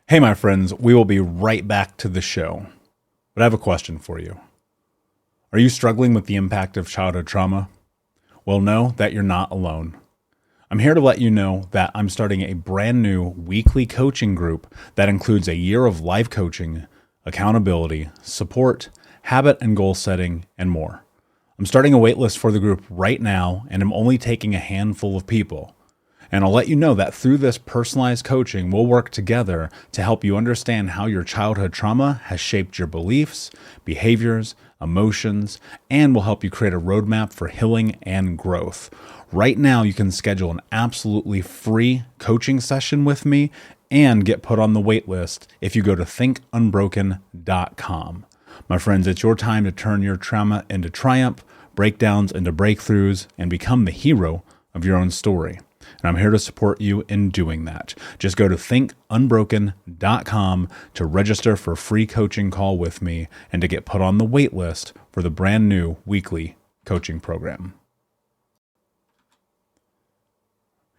Hey, my friends, we will be right back to the show. But I have a question for you. Are you struggling with the impact of childhood trauma? Well, know that you're not alone. I'm here to let you know that I'm starting a brand new weekly coaching group that includes a year of life coaching, accountability, support, habit and goal setting, and more. I'm starting a waitlist for the group right now, and I'm only taking a handful of people. And I'll let you know that through this personalized coaching, we'll work together to help you understand how your childhood trauma has shaped your beliefs, behaviors, emotions, and will help you create a roadmap for healing and growth. Right now, you can schedule an absolutely free coaching session with me and get put on the wait list if you go to thinkunbroken.com. My friends, it's your time to turn your trauma into triumph, breakdowns into breakthroughs, and become the hero of your own story. And I'm here to support you in doing that. Just go to thinkunbroken.com to register for a free coaching call with me and to get put on the wait list for the brand new weekly coaching program.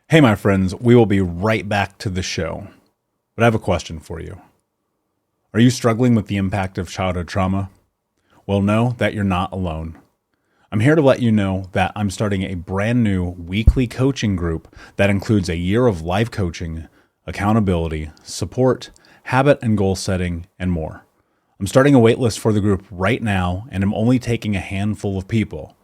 Hey, my friends, we will be right back to the show. But I have a question for you. Are you struggling with the impact of childhood trauma? Well, know that you're not alone. I'm here to let you know that I'm starting a brand new weekly coaching group that includes a year of life coaching, accountability, support, habit and goal setting, and more. I'm starting a waitlist for the group right now, and I'm only taking a handful of people.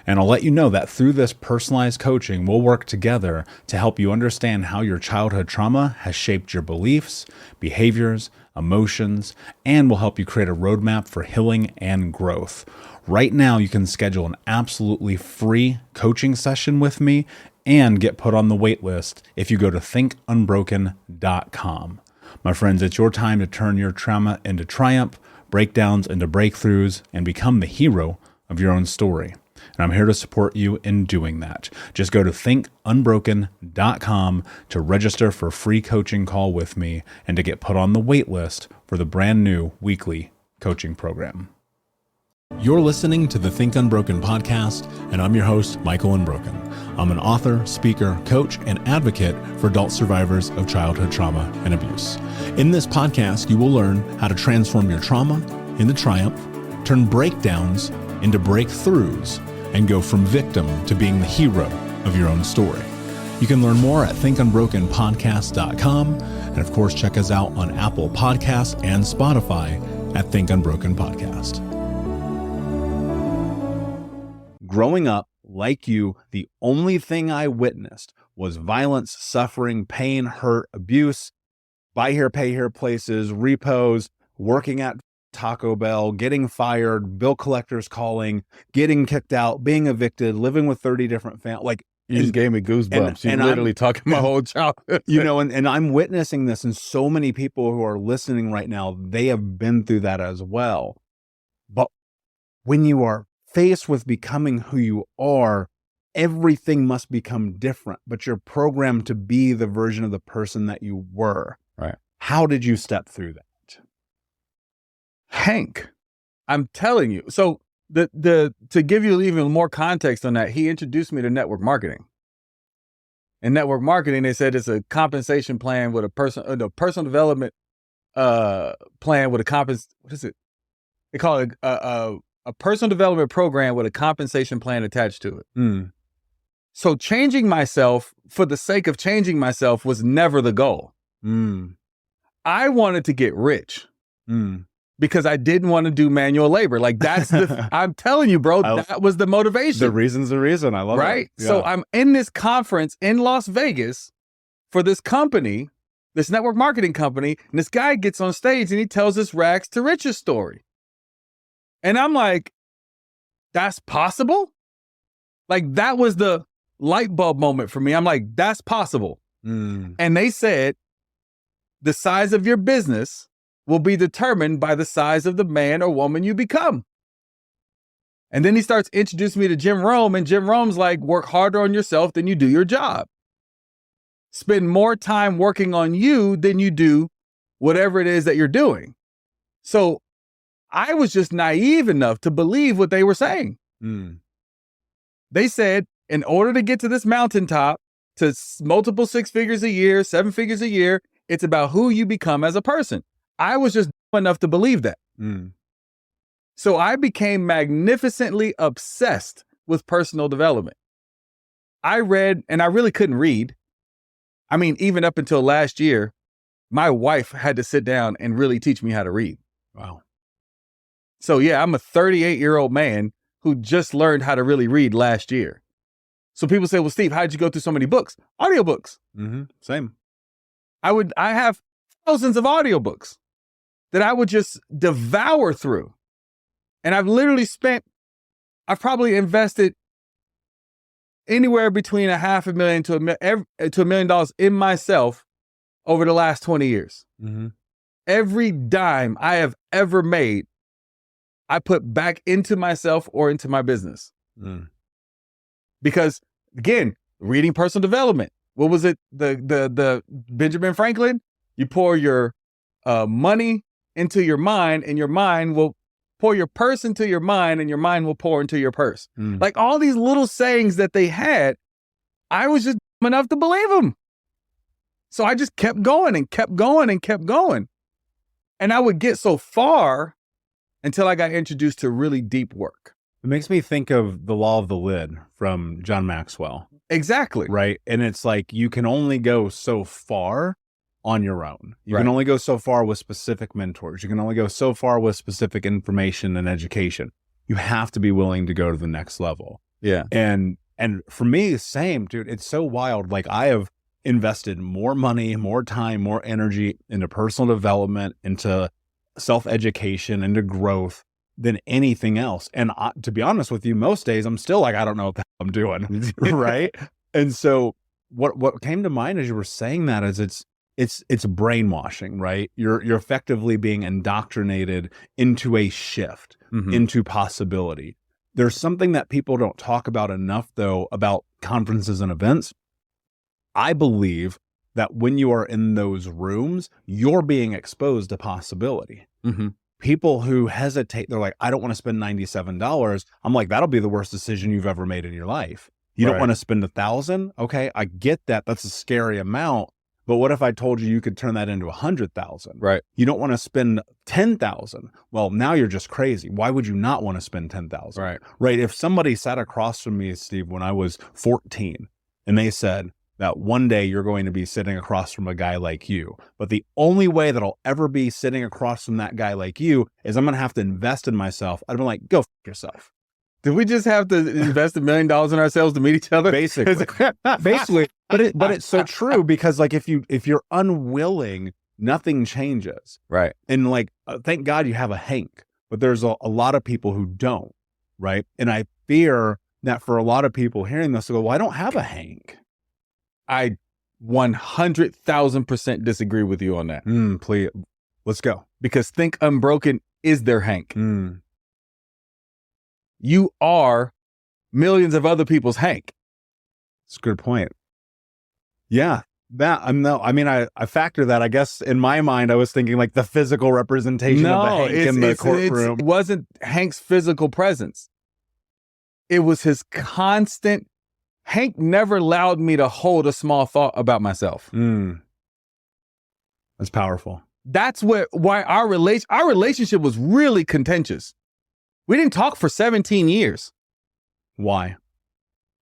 And I'll let you know that through this personalized coaching, we'll work together to help you understand how your childhood trauma has shaped your beliefs, behaviors, emotions, and will help you create a roadmap for healing and growth. Right now, you can schedule an absolutely free coaching session with me and get put on the wait list if you go to thinkunbroken.com. My friends, it's your time to turn your trauma into triumph, breakdowns into breakthroughs, and become the hero of your own story. And I'm here to support you in doing that. Just go to thinkunbroken.com to register for a free coaching call with me and to get put on the wait list for the brand new weekly coaching program. You're listening to the Think Unbroken podcast, and I'm your host, Michael Unbroken. I'm an author, speaker, coach, and advocate for adult survivors of childhood trauma and abuse. In this podcast, you will learn how to transform your trauma into triumph, turn breakdowns into breakthroughs, and go from victim to being the hero of your own story. You can learn more at thinkunbrokenpodcast.com, and of course, check us out on Apple Podcasts and Spotify at Think Unbroken Podcast. Growing up, like you, the only thing I witnessed was violence, suffering, pain, hurt, abuse, buy here, pay here places, repos, working at Taco Bell, getting fired, bill collectors calling, getting kicked out, being evicted, living with 30 different families. You just gave me goosebumps. You're literally talking my whole childhood. And I'm witnessing this, and so many people who are listening right now, they have been through that as well. But when you are faced with becoming who you are, everything must become different, but you're programmed to be the version of the person that you were. Right. How did you step through that? Hank, I'm telling you. So to give you even more context on that, he introduced me to network marketing. In network marketing, they said it's a compensation plan with a personal development plan with what is it? They call it a personal development program with a compensation plan attached to it. So changing myself for the sake of changing myself was never the goal. I wanted to get rich because I didn't want to do manual labor. Like I'm telling you, bro, that was the motivation. The reason's the reason. I love it. Right? Yeah. So I'm in this conference in Las Vegas for this company, this network marketing company, and this guy gets on stage and he tells this rags to riches story. And I'm like, that's possible? Like, that was the light bulb moment for me. I'm like, that's possible. And they said, the size of your business will be determined by the size of the man or woman you become. And then he starts introducing me to Jim Rome, and Jim Rome's like, work harder on yourself than you do your job. Spend more time working on you than you do whatever it is that you're doing. So I was just naive enough to believe what they were saying. They said, in order to get to this mountaintop, to multiple 6 figures a year, 7 figures a year, It's about who you become as a person. I was just dumb enough to believe that. So I became magnificently obsessed with personal development. I read, and I really couldn't read. I mean, even up until last year, my wife had to sit down and really teach me how to read. Wow. So yeah, I'm a 38-year-old man who just learned how to really read last year. So people say, well, Steve, how'd you go through so many books? Audiobooks. Same. I have thousands of audiobooks that I would just devour through. And I've probably invested anywhere between $500,000 to $1 million in myself over the last 20 years. Every dime I have ever made, I put back into myself or into my business. Because again, reading personal development. What was it? The Benjamin Franklin? You pour your money into your mind, and your mind will pour your purse into your mind, and your mind will pour into your purse. Like all these little sayings that they had, I was just dumb enough to believe them. So I just kept going and kept going and kept going. And I would get so far until I got introduced to really deep work. It makes me think of the law of the lid from John Maxwell. Exactly. Right. And it's like, you can only go so far on your own. You can only go so far with specific mentors. You can only go so far with specific information and education. You have to be willing to go to the next level. Yeah. And for me, same, dude. It's so wild. Like, I have invested more money, more time, more energy into personal development, into self-education, into growth than anything else. And to be honest with you, most days I'm still like, I don't know what the hell I'm doing. Right. And so what came to mind as you were saying that is it's brainwashing, right? You're effectively being indoctrinated into a shift, into possibility. There's something that people don't talk about enough, though, about conferences and events. I believe that when you are in those rooms, you're being exposed to possibility. People who hesitate, they're like, I don't want to spend $97. I'm like, that'll be the worst decision you've ever made in your life. You don't want to spend $1,000. Okay, I get that. That's a scary amount. But what if I told you could turn that into 100,000? Right. You don't want to spend 10,000. Well, now you're just crazy. Why would you not want to spend 10,000? Right. Right. If somebody sat across from me, Steve, when I was 14, and they said that one day you're going to be sitting across from a guy like you, but the only way that I'll ever be sitting across from that guy like you is I'm going to have to invest in myself. I'd be like, go f yourself. Did we just have to invest $1 million in ourselves to meet each other? Basically. But it's so true, because like, if you're unwilling, nothing changes. Right. And like, thank God you have a Hank, but there's a lot of people who don't. Right. And I fear that for a lot of people hearing this, they'll go, well, I don't have a Hank. I 100,000% disagree with you on that. Please, let's go. Because Think Unbroken is their Hank. You are millions of other people's Hank. That's a good point. Yeah. I factor that. I guess in my mind, I was thinking like the physical representation of the Hank in the courtroom. It wasn't Hank's physical presence. It was his constant. Hank never allowed me to hold a small thought about myself. That's powerful. That's why our relationship was really contentious. We didn't talk for 17 years. Why?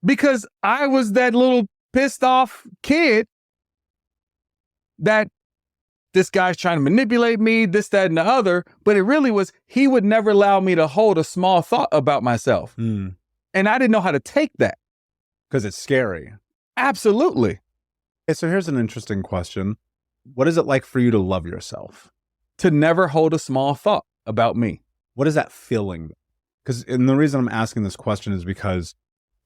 Because I was that little pissed off kid that this guy's trying to manipulate me, this, that, and the other. But it really was, he would never allow me to hold a small thought about myself. And I didn't know how to take that. Because it's scary. Absolutely. Okay, so here's an interesting question. What is it like for you to love yourself? To never hold a small thought about me. What is that feeling? And the reason I'm asking this question is because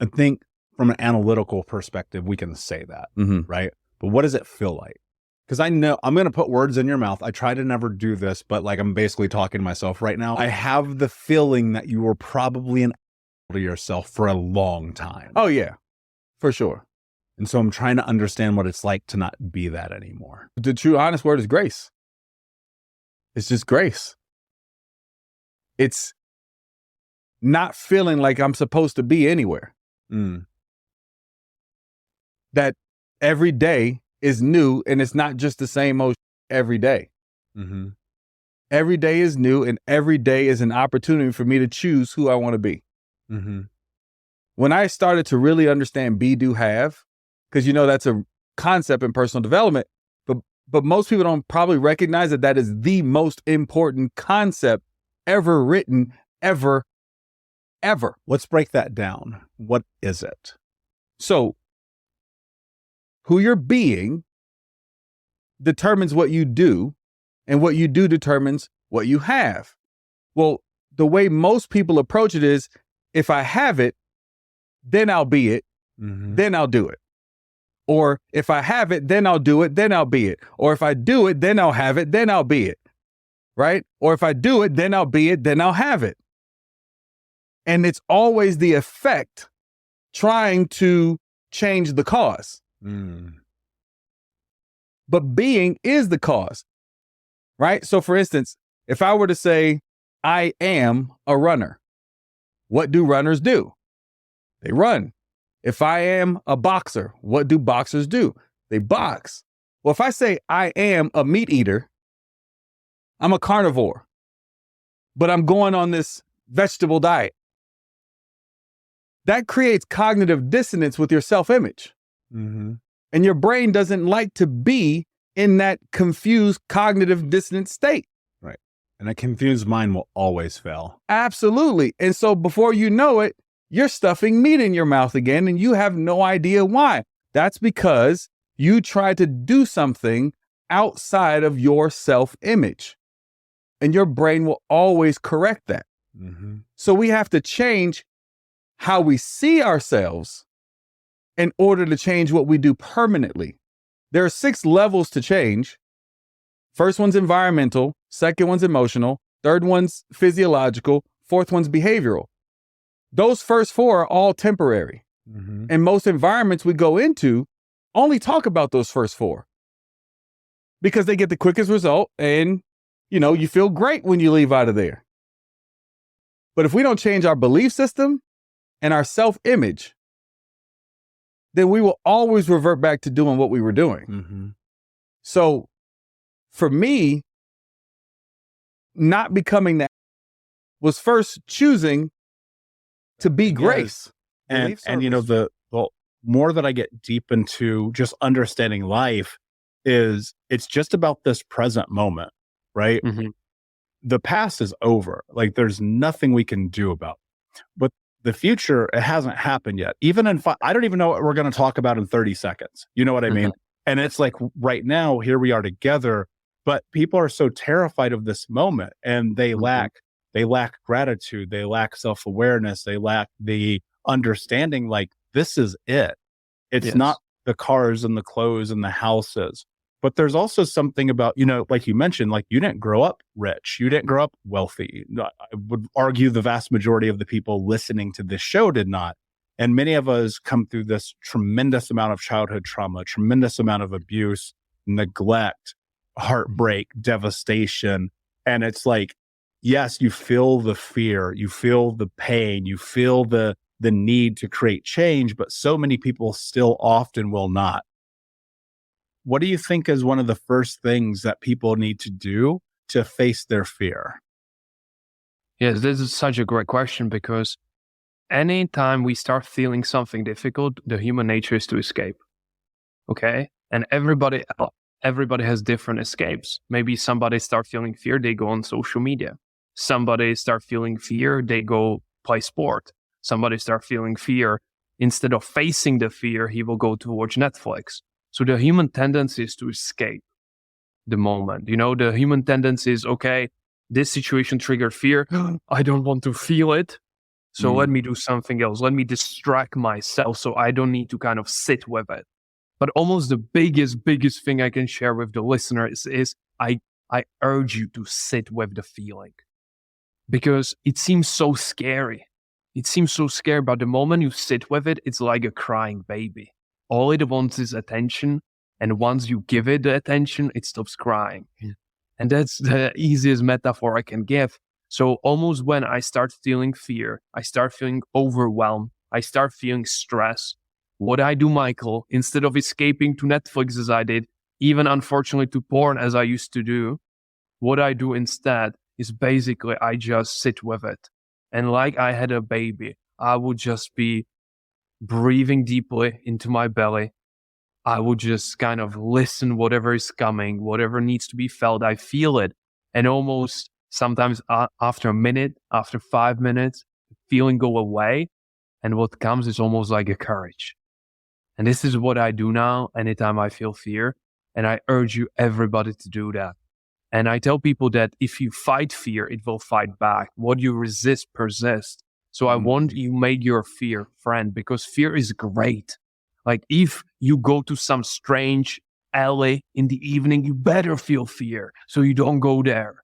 I think from an analytical perspective, we can say that, right? But what does it feel like? Because I know I'm going to put words in your mouth. I try to never do this, but like, I'm basically talking to myself right now. I have the feeling that you were probably an to yourself for a long time. Oh, yeah, for sure. And so I'm trying to understand what it's like to not be that anymore. The true honest word is grace. It's just grace. It's not feeling like I'm supposed to be anywhere. That every day is new, and it's not just the same old every day. Mm-hmm. Every day is new, and every day is an opportunity for me to choose who I want to be. Mm-hmm. When I started to really understand be, do, have, because that's a concept in personal development, but most people don't probably recognize that is the most important concept ever written, ever. Let's break that down. What is it? So, who you're being determines what you do, and what you do determines what you have. Well, the way most people approach it is, if I have it, then I'll be it, then I'll do it. Or if I have it, then I'll do it, then I'll be it. Or if I do it, then I'll have it, then I'll be it. Right? Or if I do it, then I'll be it, then I'll have it. And it's always the effect trying to change the cause. But being is the cause. Right? So for instance, if I were to say, I am a runner, what do runners do? They run. If I am a boxer, what do boxers do? They box. Well, if I say I am a meat eater, I'm a carnivore, but I'm going on this vegetable diet. That creates cognitive dissonance with your self-image. And your brain doesn't like to be in that confused cognitive dissonant state. Right. And a confused mind will always fail. Absolutely. And so before you know it, you're stuffing meat in your mouth again, and you have no idea why. That's because you tried to do something outside of your self-image. And your brain will always correct that. So we have to change how we see ourselves in order to change what we do permanently. There are 6 levels to change. First one's environmental, second one's emotional, third one's physiological, fourth one's behavioral. Those first 4 are all temporary. And most environments we go into only talk about those first 4 because they get the quickest result, and you feel great when you leave out of there. But if we don't change our belief system and our self-image, then we will always revert back to doing what we were doing. So for me, not becoming that was first choosing to be grace. And the more that I get deep into just understanding life is it's just about this present moment, right? The past is over. Like there's nothing we can do about it. But the future, it hasn't happened yet. Even in I don't even know what we're going to talk about in 30 seconds. You know what I mean? And it's like right now, here we are together, but people are so terrified of this moment, and they lack gratitude. They lack self-awareness. They lack the understanding, like this is it. It's not the cars and the clothes and the houses. But there's also something about, like you mentioned, like you didn't grow up rich. You didn't grow up wealthy. I would argue the vast majority of the people listening to this show did not. And many of us come through this tremendous amount of childhood trauma, tremendous amount of abuse, neglect, heartbreak, devastation. And it's like, yes, you feel the fear, you feel the pain, you feel the need to create change, but so many people still often will not. What do you think is one of the first things that people need to do to face their fear? Yes, this is such a great question, because anytime we start feeling something difficult, the human nature is to escape. Okay? And everybody has different escapes. Maybe somebody start feeling fear, they go on social media. Somebody start feeling fear, they go play sport. Somebody start feeling fear, instead of facing the fear, he will go to watch Netflix. So the human tendency is to escape the moment. The human tendency is, okay, this situation triggered fear. I don't want to feel it. So let me do something else. Let me distract myself so I don't need to kind of sit with it. But almost the biggest thing I can share with the listeners is I urge you to sit with the feeling, because it seems so scary. It seems so scary, but the moment you sit with it, it's like a crying baby. All it wants is attention. And once you give it the attention, it stops crying. And that's the easiest metaphor I can give. So almost when I start feeling fear, I start feeling overwhelmed, I start feeling stress, what I do, Michael, instead of escaping to Netflix as I did, even unfortunately to porn as I used to do, what I do instead is basically I just sit with it. And like I had a baby, I would just be breathing deeply into my belly. I would just kind of listen whatever is coming, whatever needs to be felt. I feel it. And almost sometimes after a minute, after 5 minutes, the feeling go away. And what comes is almost like a courage. And this is what I do now anytime I feel fear. And I urge you, everybody, to do that. And I tell people that if you fight fear, it will fight back. What you resist persists. So I want you make your fear friend, because fear is great. Like if you go to some strange alley in the evening, you better feel fear so you don't go there.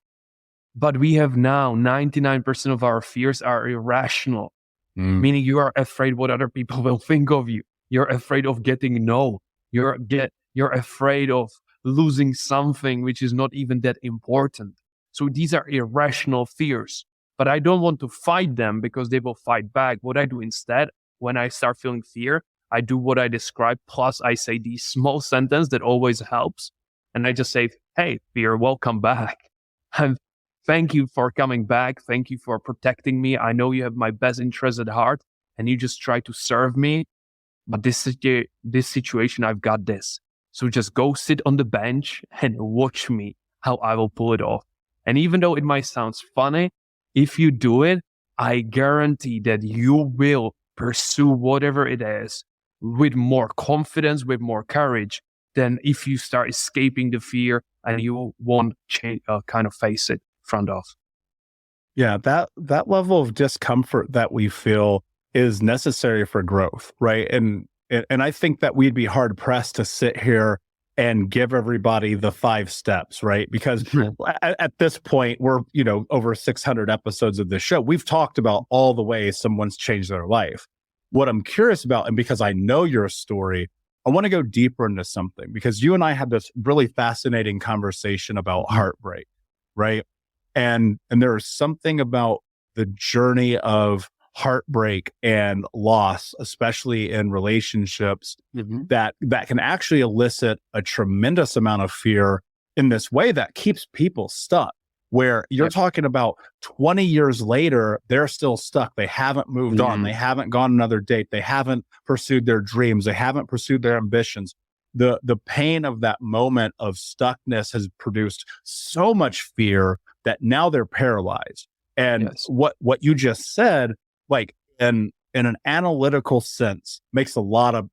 But we have now 99% of our fears are irrational, meaning you are afraid what other people will think of you. You're afraid of getting no. You're afraid of losing something which is not even that important. So these are irrational fears. But I don't want to fight them because they will fight back. What I do instead, when I start feeling fear, I do what I described, plus I say these small sentence that always helps. And I just say, hey, fear, welcome back. And thank you for coming back. Thank you for protecting me. I know you have my best interest at heart and you just try to serve me. But this situation, I've got this. So just go sit on the bench and watch me, how I will pull it off. And even though it might sound funny, if you do it, I guarantee that you will pursue whatever it is with more confidence, with more courage than if you start escaping the fear and you won't kind of face it front off. Yeah, that level of discomfort that we feel is necessary for growth, right? And I think that we'd be hard pressed to sit here and give everybody the 5 steps, right? Because at this point, we're, over 600 episodes of this show. We've talked about all the ways someone's changed their life. What I'm curious about, and because I know your story, I want to go deeper into something, because you and I had this really fascinating conversation about heartbreak, right? And there is something about the journey of heartbreak and loss, especially in relationships, that can actually elicit a tremendous amount of fear in this way that keeps people stuck, where you're talking about 20 years later, they're still stuck. They haven't moved on. They haven't gone another date. They haven't pursued their dreams. They haven't pursued their ambitions. The pain of that moment of stuckness has produced so much fear that now they're paralyzed. And what you just said, like in an analytical sense, makes a lot of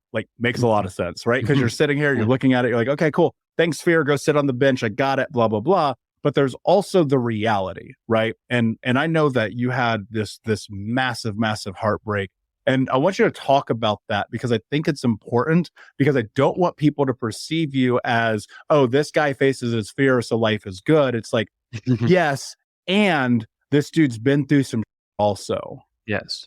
sense, right? Because you're sitting here, you're looking at it, you're like, okay, cool. Thanks, fear. Go sit on the bench. I got it. Blah, blah, blah. But there's also the reality, right? And I know that you had this massive, massive heartbreak. And I want you to talk about that, because I think it's important, because I don't want people to perceive you as, oh, this guy faces his fear, so life is good. It's like, yes, and this dude's been through some also. Yes,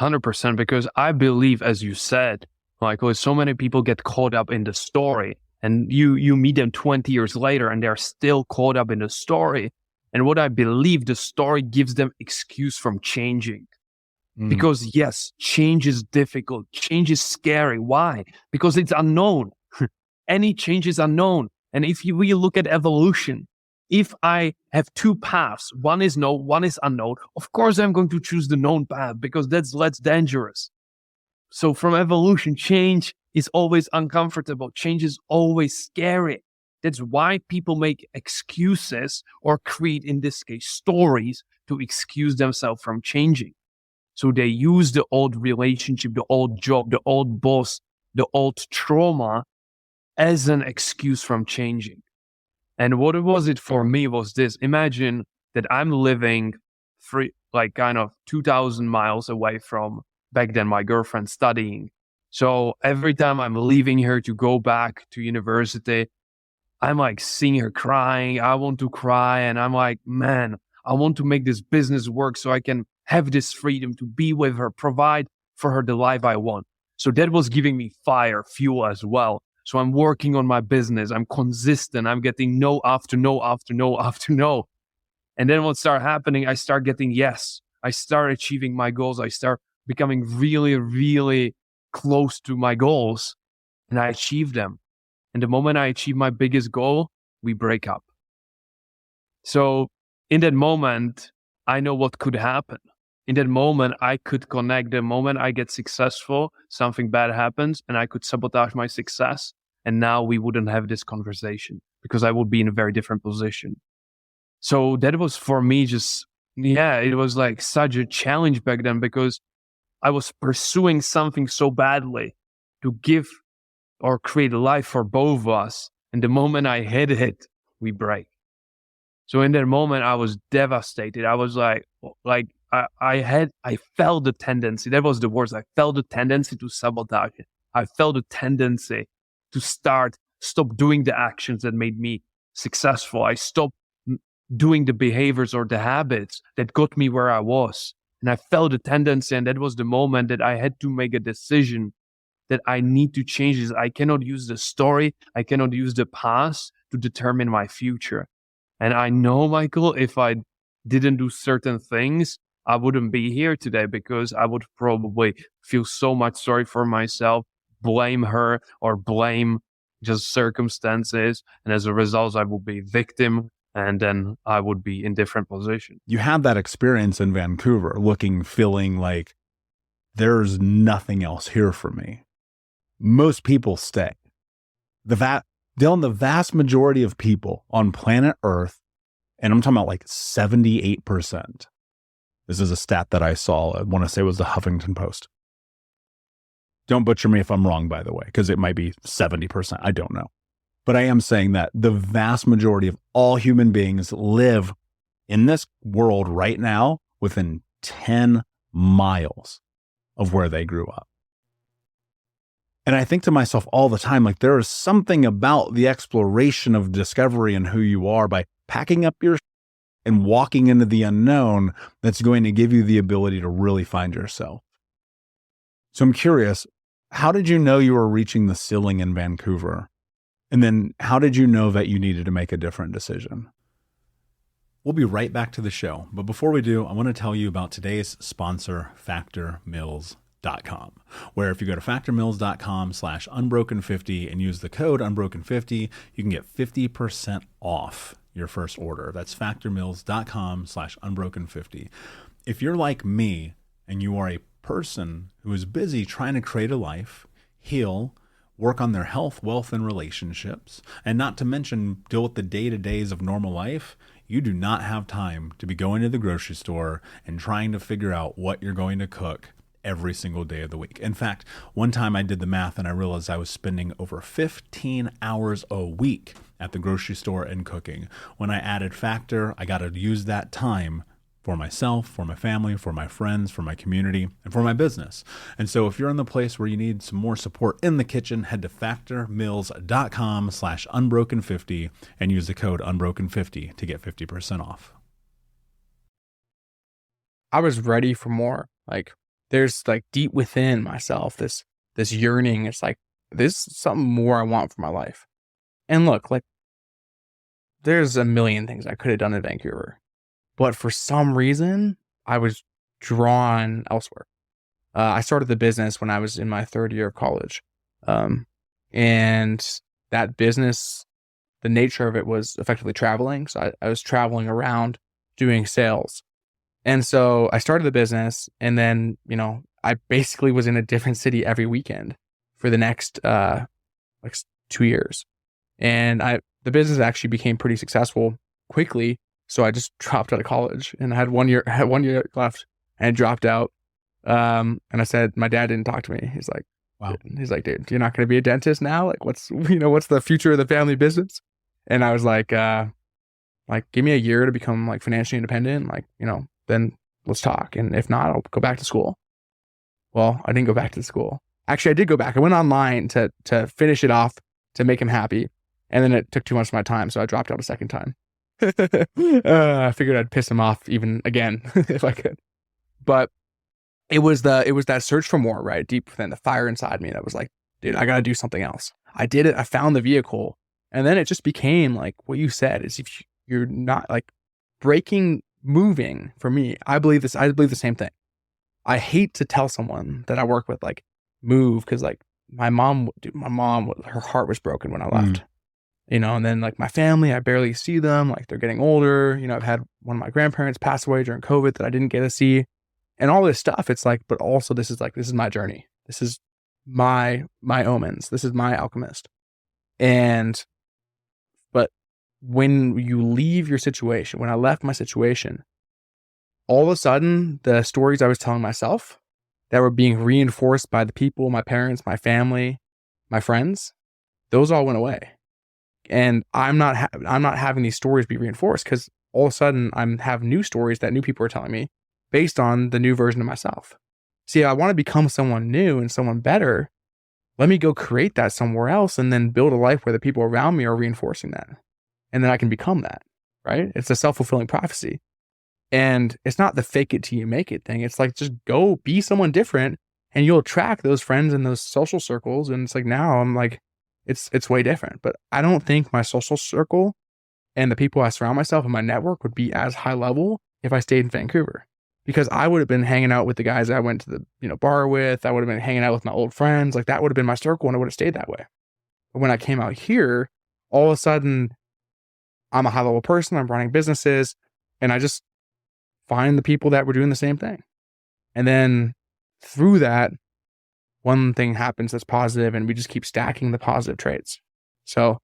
100%. Because I believe, as you said, Michael, so many people get caught up in the story, and you meet them 20 years later and they're still caught up in the story. And what I believe, the story gives them excuse from changing. Because yes, change is difficult. Change is scary. Why? Because it's unknown. Any change is unknown. And if we look at evolution, if I have 2 paths, one is known, one is unknown, of course I'm going to choose the known path, because that's less dangerous. So from evolution, change is always uncomfortable. Change is always scary. That's why people make excuses, or create, in this case, stories to excuse themselves from changing. So they use the old relationship, the old job, the old boss, the old trauma as an excuse from changing. And what was it for me was this. Imagine that I'm living 2,000 miles away from, back then, my girlfriend studying. So every time I'm leaving her to go back to university, I'm like seeing her crying. I want to cry. And I'm like, man, I want to make this business work so I can have this freedom to be with her, provide for her the life I want. So that was giving me fuel as well. So I'm working on my business. I'm consistent. I'm getting no after no after no after no. And then what started happening, I start getting yes. I start achieving my goals. I start becoming really, really close to my goals and I achieve them. And the moment I achieve my biggest goal, we break up. So in that moment, I know what could happen. In that moment, I could connect. The moment I get successful, something bad happens and I could sabotage my success. And now we wouldn't have this conversation because I would be in a very different position. So that was for me it was like such a challenge back then because I was pursuing something so badly to give or create a life for both of us. And the moment I hit it, we break. So in that moment, I was devastated. I was I felt the tendency. That was the words. I felt the tendency to sabotage it. I felt the tendency to stop doing the actions that made me successful. I stopped doing the behaviors or the habits that got me where I was. And I felt the tendency, and that was the moment that I had to make a decision that I need to change this. I cannot use the story. I cannot use the past to determine my future. And I know, Michael, if I didn't do certain things, I wouldn't be here today because I would probably feel so much sorry for myself, blame her or blame just circumstances. And as a result, I would be a victim and then I would be in different position. You had that experience in Vancouver, feeling like there's nothing else here for me. Most people stay. Dylan, the vast majority of people on planet Earth, and I'm talking about like 78%. This is a stat that I saw. I want to say it was the Huffington Post. Don't butcher me if I'm wrong, by the way, because it might be 70%. I don't know. But I am saying that the vast majority of all human beings live in this world right now within 10 miles of where they grew up. And I think to myself all the time, like there is something about the exploration of discovery and who you are by packing up your and walking into the unknown that's going to give you the ability to really find yourself. So I'm curious, how did you know you were reaching the ceiling in Vancouver? And then how did you know that you needed to make a different decision? We'll be right back to the show. But before we do, I want to tell you about today's sponsor, factormeals.com, where if you go to factormeals.com/unbroken50 and use the code unbroken50, you can get 50% off your first order. That's factormeals.com/unbroken50. If you're like me and you are a person who is busy trying to create a life, heal, work on their health, wealth, and relationships, and not to mention deal with the day-to-days of normal life, you do not have time to be going to the grocery store and trying to figure out what you're going to cook every single day of the week. In fact, one time I did the math and I realized I was spending over 15 hours a week at the grocery store and cooking. When I added Factor, I got to use that time for myself, for my family, for my friends, for my community, and for my business. And so if you're in the place where you need some more support in the kitchen, head to factormeals.com/unbroken50 and use the code unbroken50 to get 50% off. I was ready for more. Like there's like deep within myself, this yearning. It's like, there's something more I want for my life. And look, like there's a million things I could have done in Vancouver. But for some reason, I was drawn elsewhere. I started the business when I was in my third year of college. And that business, the nature of it was effectively traveling. So I was traveling around doing sales. And so I started the business and then, I basically was in a different city every weekend for the next 2 years. And the business actually became pretty successful quickly. So I just dropped out of college and I had 1 year left and I dropped out. And I said, my dad didn't talk to me. He's like, wow. He's like, dude, you're not going to be a dentist now? Like what's the future of the family business? And I was like, give me a year to become like financially independent. Then let's talk. And if not, I'll go back to school. Well, I didn't go back to school. Actually, I did go back. I went online to finish it off to make him happy. And then it took too much of my time. So I dropped out a second time. I figured I'd piss him off even again if I could. But it was that search for more, right? Deep within the fire inside me that was like, dude, I got to do something else. I did it. I found the vehicle. And then it just became like what you said is if you're not like moving for me, I believe the same thing. I hate to tell someone that I work with, like, move because like my mom, her heart was broken when I left. You know, and then like my family, I barely see them. Like they're getting older. You know, I've had one of my grandparents pass away during COVID that I didn't get to see, and all this stuff. It's like, but also this is my journey. This is my omens. This is my alchemist. But when you leave your situation, when I left my situation, all of a sudden the stories I was telling myself that were being reinforced by the people, my parents, my family, my friends, those all went away. And I'm not having these stories be reinforced because all of a sudden I'm have new stories that new people are telling me based on the new version of myself. See, I want to become someone new and someone better. Let me go create that somewhere else and then build a life where the people around me are reinforcing that. And then I can become that, right? It's a self-fulfilling prophecy. And it's not the fake it till you make it thing. It's like, just go be someone different and you'll attract those friends in those social circles. And it's like, now I'm like, it's way different. But I don't think my social circle and the people I surround myself and my network would be as high level if I stayed in Vancouver, because I would have been hanging out with the guys I went to the, you know, bar with. I would have been hanging out with my old friends. Like that would have been my circle and it would have stayed that way. But when I came out here, all of a sudden I'm a high level person. I'm running businesses and I just find the people that were doing the same thing. And then through that, one thing happens that's positive and we just keep stacking the positive traits. So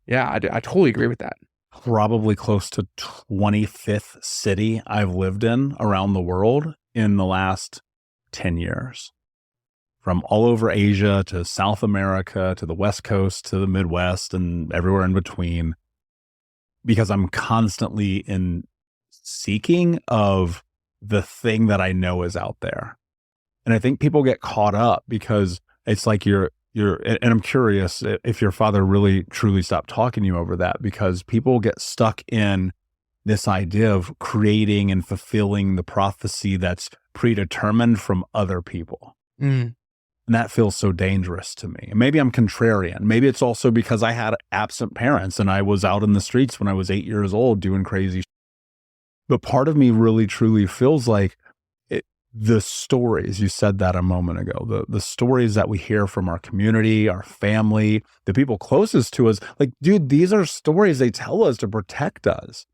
yeah, I totally agree with that. Probably close to 25th city I've lived in around the world in the last 10 years. From all over Asia to South America to the West Coast to the Midwest and everywhere in between, because I'm constantly in seeking of the thing that I know is out there. And I think people get caught up because it's like and I'm curious if your father really truly stopped talking to you over that, because people get stuck in this idea of creating and fulfilling the prophecy that's predetermined from other people. And that feels so dangerous to me. And maybe I'm contrarian. Maybe it's also because I had absent parents and I was out in the streets when I was 8 years old doing crazy shit. But part of me really truly feels like the stories, you said that a moment ago, the stories that we hear from our community, our family, the people closest to us, like, dude, these are stories they tell us to protect us.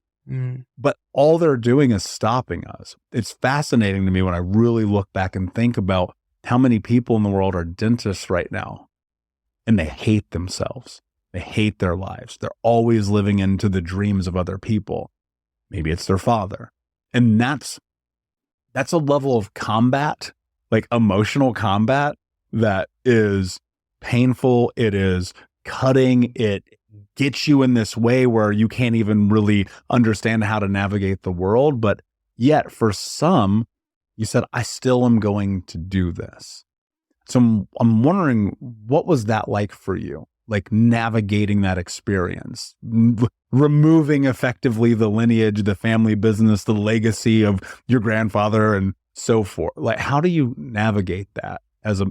But all they're doing is stopping us. It's fascinating to me when I really look back and think about how many people in the world are dentists right now, and they hate themselves. They hate their lives. They're always living into the dreams of other people. Maybe it's their father. And that's a level of combat, like emotional combat, that is painful. It is cutting. It gets you in this way where you can't even really understand how to navigate the world. But yet for some, you said, I still am going to do this. So I'm wondering, what was that like for you? Like navigating that experience, removing effectively the lineage, the family business, the legacy of your grandfather and so forth. Like, how do you navigate that as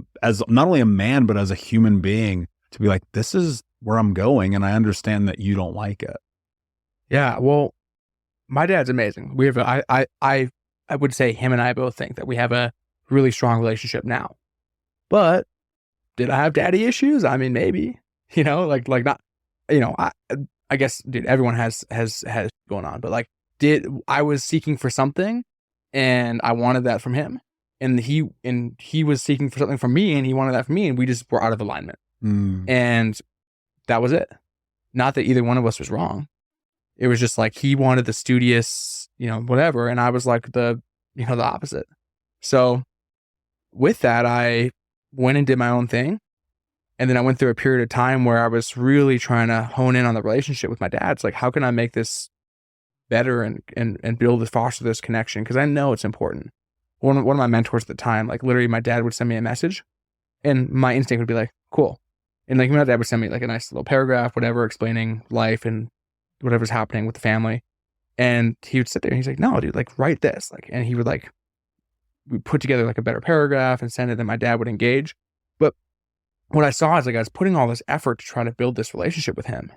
not only a man, but as a human being, to be like, this is where I'm going and I understand that you don't like it? Yeah. Well, my dad's amazing. We have, I would say him and I both think that we have a really strong relationship now, but did I have daddy issues? I mean, maybe. You know, like not, you know, I guess, dude, everyone has going on, but like, I was seeking for something and I wanted that from him, and he was seeking for something from me and he wanted that from me, and we just were out of alignment. And that was it. Not that either one of us was wrong. It was just like, he wanted the studious, you know, whatever. And I was like the opposite. So with that, I went and did my own thing. And then I went through a period of time where I was really trying to hone in on the relationship with my dad. It's like, how can I make this better and foster this connection? Because I know it's important. One of my mentors at the time, like literally my dad would send me a message and my instinct would be like, cool. And like my dad would send me like a nice little paragraph, whatever, explaining life and whatever's happening with the family. And he would sit there and he's like, no, dude, like write this. Like, and he would like, we put together like a better paragraph and send it, and my dad would engage. But what I saw is like, I was putting all this effort to try to build this relationship with him,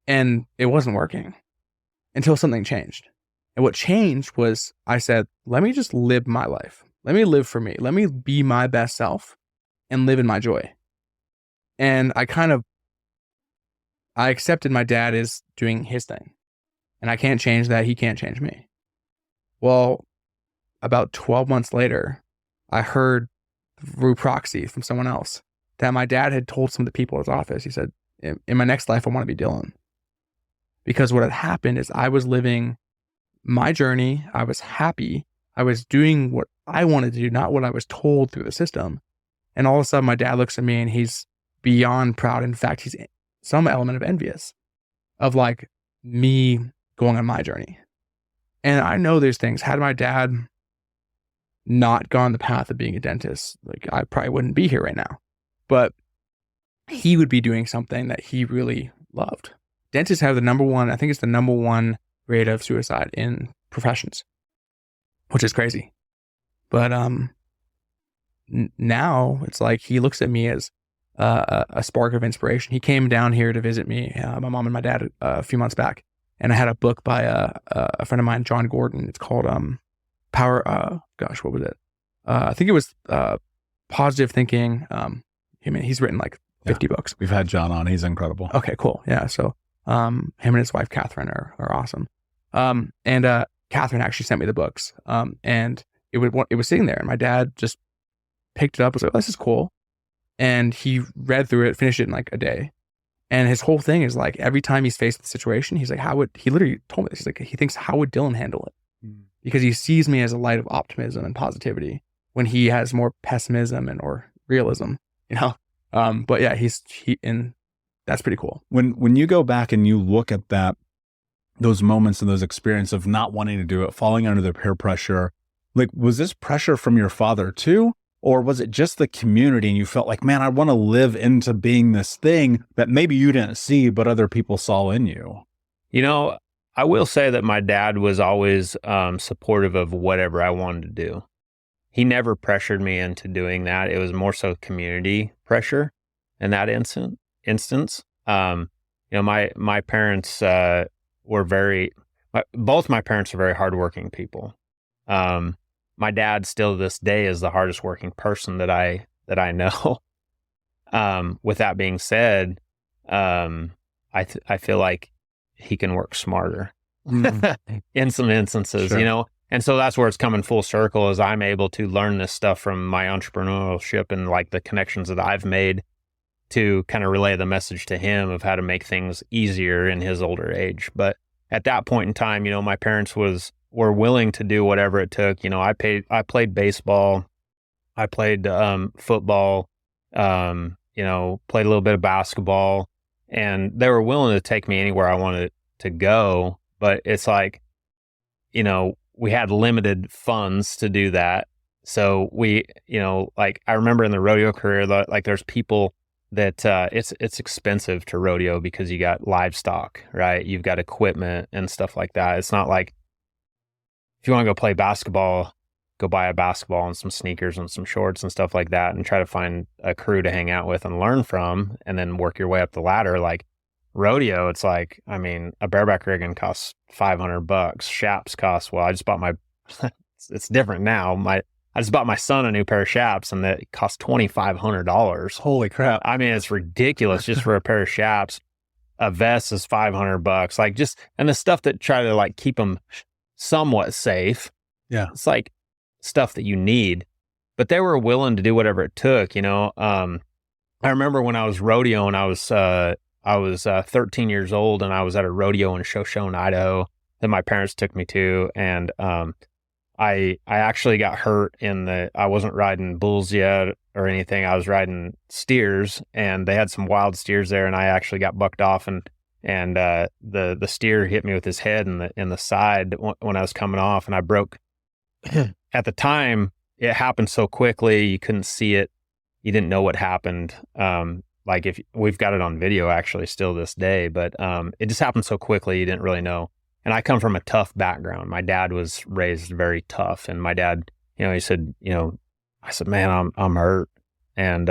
and it wasn't working until something changed. And what changed was I said, let me just live my life. Let me live for me. Let me be my best self. and live in my joy. And I accepted my dad is doing his thing, and I can't change that. He can't change me. Well, about 12 months later, I heard through proxy from someone else that my dad had told some of the people at his office. He said, in my next life, I want to be Dylan. Because what had happened is I was living my journey. I was happy. I was doing what I wanted to do, not what I was told through the system. And all of a sudden, my dad looks at me and he's beyond proud. In fact, he's some element of envious of like me going on my journey. And I know there's things. Had my dad not gone the path of being a dentist, like I probably wouldn't be here right now. But he would be doing something that he really loved. Dentists have the number one rate of suicide in professions, which is crazy. But now it's like he looks at me as a spark of inspiration. He came down here to visit me, my mom and my dad, a few months back, and I had a book by a friend of mine, John Gordon. It's called Power. What was it? I think it was Positive Thinking. He's written like 50 books. We've had John on. He's incredible. Okay, cool. Yeah. So him and his wife Catherine are awesome. And Catherine actually sent me the books. And it was sitting there, and my dad just picked it up. Was like, oh, this is cool. And he read through it, finished it in like a day. And his whole thing is like, every time he's faced with the situation, he's like, he literally told me this. He's like, he thinks, how would Dylan handle it? Because he sees me as a light of optimism and positivity when he has more pessimism or realism, you know? But yeah, and that's pretty cool. When you go back and you look at those moments and those experiences of not wanting to do it, falling under the peer pressure, like, was this pressure from your father too? Or was it just the community and you felt like, man, I want to live into being this thing that maybe you didn't see, but other people saw in you? You know, I will say that my dad was always supportive of whatever I wanted to do. He never pressured me into doing that. It was more so community pressure in that instance. You know, my parents were both my parents are very hardworking people. My dad still to this day is the hardest working person that I know. With that being said, I feel like he can work smarter in some instances, Sure. you know? And so that's where it's coming full circle, is I'm able to learn this stuff from my entrepreneurship and like the connections that I've made to kind of relay the message to him of how to make things easier in his older age. But at that point in time, you know, my parents were willing to do whatever it took. You know, I played baseball, I played football, you know, played a little bit of basketball, and they were willing to take me anywhere I wanted to go. But it's like, you know, we had limited funds to do that. So we, you know, like I remember in the rodeo career, like there's people that it's expensive to rodeo because you got livestock, right? You've got equipment and stuff like that. It's not like if you want to go play basketball, go buy a basketball and some sneakers and some shorts and stuff like that and try to find a crew to hang out with and learn from and then work your way up the ladder. Like rodeo, it's like, I mean, a bareback rigging costs $500. Shaps cost, well, I just bought it's different now. I just bought my son a new pair of shaps and that cost $2,500. Holy crap. I mean, it's ridiculous just for a pair of shaps. A vest is $500. Like and the stuff that try to like keep them somewhat safe. Yeah. It's like stuff that you need, but they were willing to do whatever it took, you know? I remember when I was rodeoing, I was 13 years old and I was at a rodeo in Shoshone, Idaho that my parents took me to. And, I actually got hurt I wasn't riding bulls yet or anything. I was riding steers and they had some wild steers there and I actually got bucked off and the steer hit me with his head in the side when I was coming off and I broke. At the time, it happened so quickly, you couldn't see it. You didn't know what happened. Like if we've got it on video actually still this day, but it just happened so quickly, you didn't really know. And I come from a tough background. My dad was raised very tough. And my dad, you know, he said, you know, I said, man, I'm hurt. And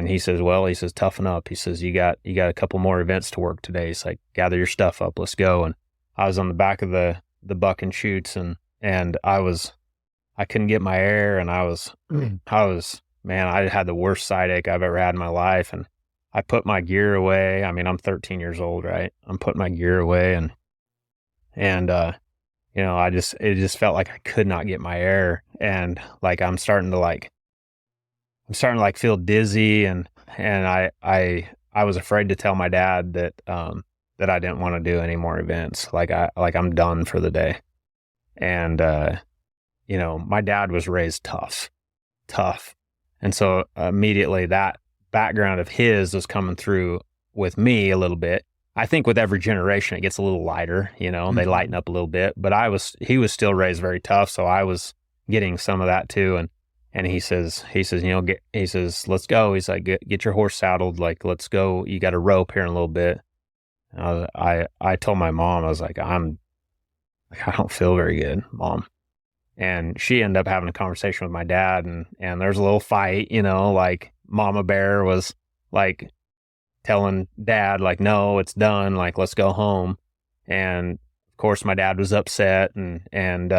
he says, well, toughen up. He says, you got a couple more events to work today. He's like, gather your stuff up, let's go. And I was on the back of the buck and chutes and I couldn't get my air and I was man, I had the worst side ache I've ever had in my life. And I put my gear away. I mean, I'm 13 years old, right? I'm putting my gear away and you know, it just felt like I could not get my air. And like, I'm starting to feel dizzy and I was afraid to tell my dad that I didn't want to do any more events. Like I'm done for the day. And, you know, my dad was raised tough. And so immediately that background of his was coming through with me a little bit. I think with every generation, it gets a little lighter, you know, they lighten up a little bit, but he was still raised very tough. So I was getting some of that too. And he says, you know, he says, let's go. He's like, get your horse saddled. Like, let's go. You got a rope here in a little bit. I told my mom, I was like, I don't feel very good, Mom. And she ended up having a conversation with my dad and there's a little fight, you know, like Mama Bear was like telling Dad, like, no, it's done. Like, let's go home. And of course my dad was upset and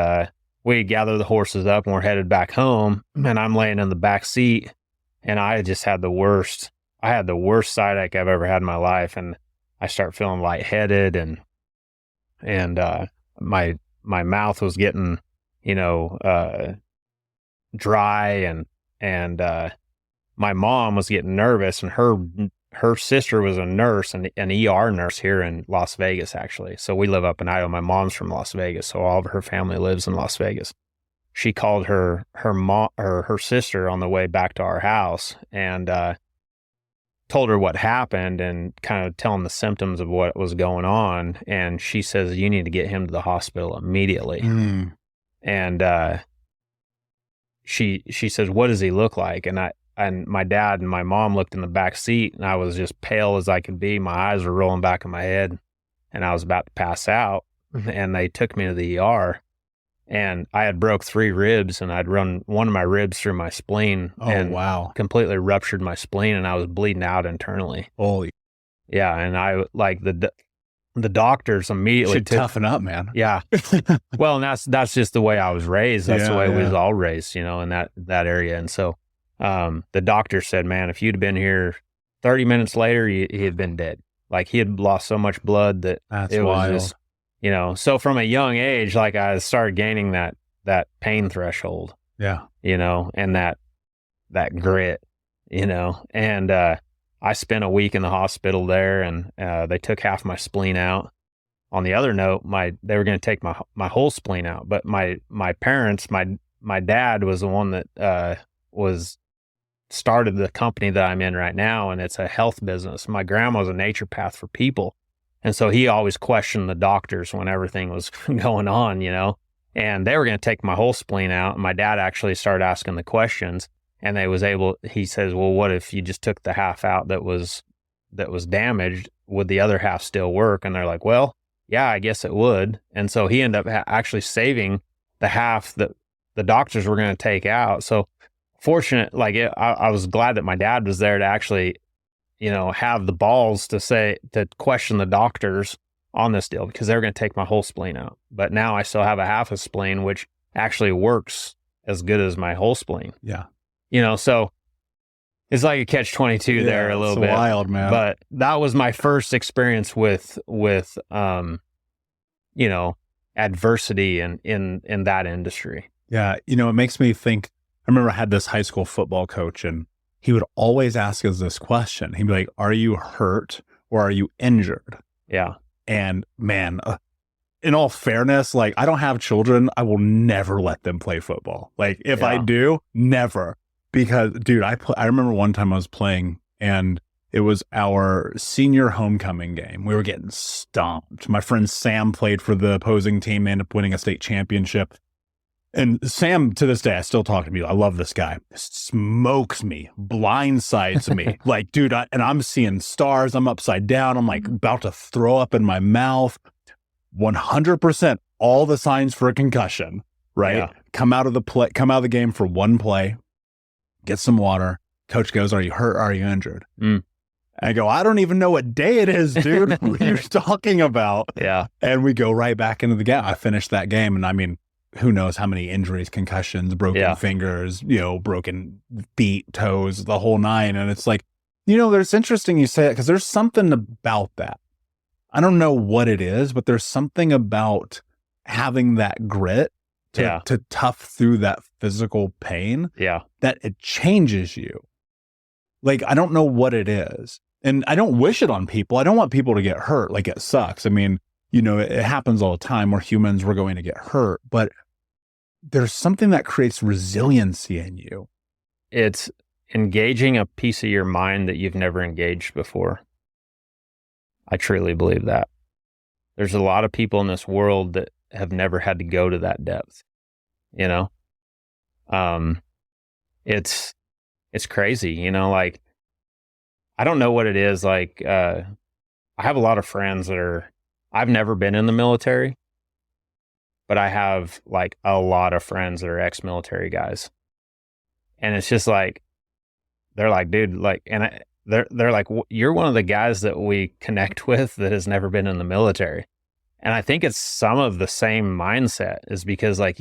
we gather the horses up and we're headed back home and I'm laying in the back seat and I just had the worst side ache I've ever had in my life. And I start feeling lightheaded and my mouth was getting, you know, dry and my mom was getting nervous and her sister was a nurse, an ER nurse here in Las Vegas, actually. So we live up in Idaho. My mom's from Las Vegas, so all of her family lives in Las Vegas. She called her sister on the way back to our house and told her what happened and kind of telling the symptoms of what was going on. And she says, you need to get him to the hospital immediately. And she says, what does he look like? And my dad and my mom looked in the back seat and I was just pale as I could be. My eyes were rolling back in my head and I was about to pass out and they took me to the ER and I had broke 3 ribs and I'd run one of my ribs through my spleen and completely ruptured my spleen and I was bleeding out internally. Holy. Yeah. And I like the doctors immediately toughen up, man. Yeah. Well, and that's just the way I was raised. That's the way we was all raised, you know, in that area. And so, the doctor said, man, if you'd been here 30 minutes later, he had been dead. Like he had lost so much blood that it was just, you know, so from a young age, like I started gaining that pain threshold, you know, and that grit, you know, and, I spent a week in the hospital there and, they took half my spleen out. On the other note, they were going to take my whole spleen out, but my parents, my dad was the one that, started the company that I'm in right now, and it's a health business. My grandma was a naturopath for people. And so he always questioned the doctors when everything was going on, you know, and they were going to take my whole spleen out. And my dad actually started asking the questions and he says, well, what if you just took the half out that was damaged? Would the other half still work? And they're like, well, yeah, I guess it would. And so he ended up actually saving the half that the doctors were going to take out. So fortunate, I was glad that my dad was there to actually, you know, have the balls to question the doctors on this deal because they were going to take my whole spleen out. But now I still have a half a spleen, which actually works as good as my whole spleen. Yeah. You know, so it's like a catch-22 there a little bit. Wild, man. But that was my first experience with you know, adversity in that industry. Yeah. You know, it makes me think, I remember I had this high school football coach and he would always ask us this question. He'd be like, are you hurt or are you injured? Yeah. And man, in all fairness, like I don't have children. I will never let them play football. Like if I do, never. Because dude, I remember one time I was playing and it was our senior homecoming game. We were getting stomped. My friend Sam played for the opposing team. They ended up winning a state championship. And Sam, to this day, I still talk to him. I love this guy. Smokes me, blindsides me. Like, dude, I'm seeing stars. I'm upside down. I'm like about to throw up in my mouth. 100% all the signs for a concussion, right? Yeah. Come out of the game for one play, get some water. Coach goes, are you hurt? Are you injured? I go, I don't even know what day it is, dude. What are you talking about? Yeah. And we go right back into the game. I finished that game. And I mean, who knows how many injuries, concussions, broken fingers, broken feet, toes, the whole nine. And it's like, there's interesting you say it, because there's something about that. I don't know what it is, but there's something about having that grit to tough through that physical pain that it changes you. Like, I don't know what it is. And I don't wish it on people. I don't want people to get hurt. Like, it sucks. I mean, it happens all the time. We're humans. We're going to get hurt. But there's something that creates resiliency in you. It's engaging a piece of your mind that you've never engaged before. I truly believe that. There's a lot of people in this world that have never had to go to that depth. It's crazy, like, I don't know what it is. Like, I have a lot of friends I've never been in the military, but I have like a lot of friends that are ex-military guys. And it's just like, they're like, dude, like, and they're like, you're one of the guys that we connect with that has never been in the military. And I think it's some of the same mindset, is because like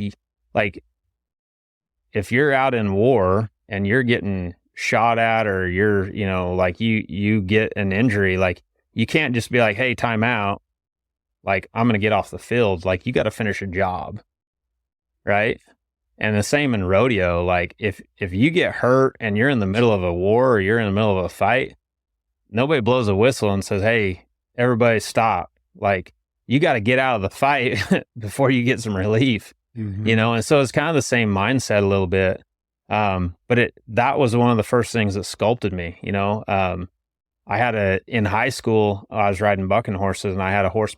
if you're out in war and you're getting shot at, or you're, like you get an injury, like, you can't just be like, hey, time out. Like, I'm going to get off the field. Like, you got to finish a job. Right. And the same in rodeo. Like, if you get hurt and you're in the middle of a war, or you're in the middle of a fight, nobody blows a whistle and says, hey, everybody stop. Like, you got to get out of the fight before you get some relief, And so it's kind of the same mindset a little bit. But that was one of the first things that sculpted me, I had in high school, I was riding bucking horses, and I had a horse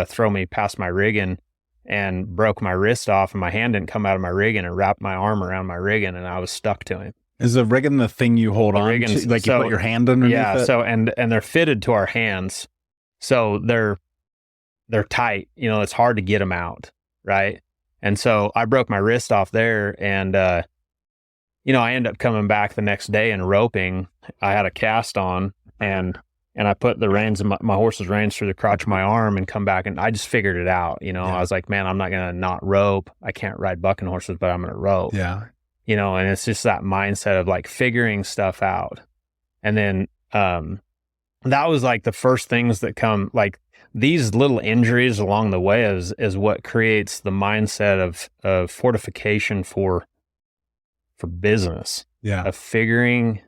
throw me past my rigging and broke my wrist off, and my hand didn't come out of my rigging, and wrapped my arm around my rigging, and I was stuck to him. Is the rigging the thing you hold on to? Like, you put your hand underneath it? Yeah. So, and they're fitted to our hands. So they're tight, it's hard to get them out. Right. And so I broke my wrist off there, and, I ended up coming back the next day and roping. I had a cast on, and I put the reins, my horse's reins, through the crotch of my arm, and come back, and I just figured it out. I was like, man, I'm not going to not rope. I can't ride bucking horses, but I'm going to rope. Yeah. And it's just that mindset of like figuring stuff out. And then, that was like the first things that come, like, these little injuries along the way is what creates the mindset of fortification for business. Yeah. Of figuring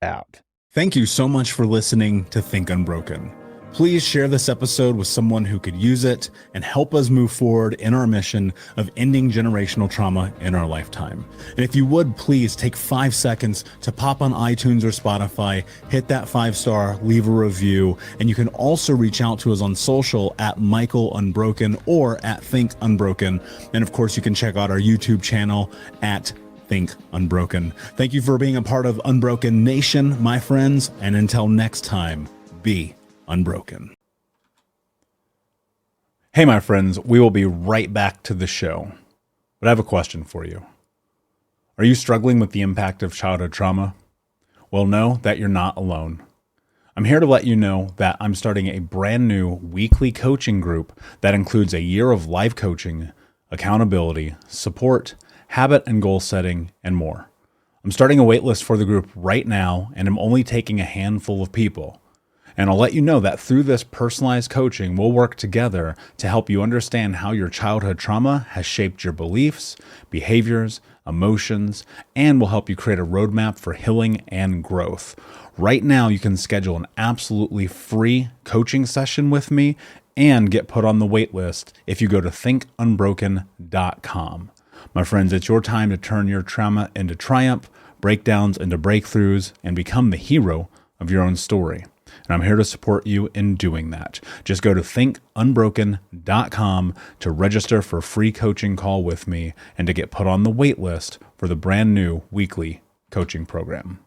out. Thank you so much for listening to Think Unbroken. Please share this episode with someone who could use it and help us move forward in our mission of ending generational trauma in our lifetime. And if you would, please take 5 seconds to pop on iTunes or Spotify, hit that 5-star, leave a review, and you can also reach out to us on social at Michael Unbroken or at Think Unbroken. And of course, you can check out our YouTube channel at Think Unbroken. Thank you for being a part of Unbroken Nation, my friends, and until next time, be unbroken. Hey, my friends, we will be right back to the show, but I have a question for you. Are you struggling with the impact of childhood trauma? Well, know that you're not alone. I'm here to let you know that I'm starting a brand new weekly coaching group that includes a year of live coaching, accountability, support, habit and goal setting, and more. I'm starting a waitlist for the group right now, and I'm only taking a handful of people. And I'll let you know that through this personalized coaching, we'll work together to help you understand how your childhood trauma has shaped your beliefs, behaviors, emotions, and will help you create a roadmap for healing and growth. Right now, you can schedule an absolutely free coaching session with me and get put on the wait list if you go to thinkunbroken.com. My friends, it's your time to turn your trauma into triumph, breakdowns into breakthroughs, and become the hero of your own story. And I'm here to support you in doing that. Just go to thinkunbroken.com to register for a free coaching call with me and to get put on the wait list for the brand new weekly coaching program.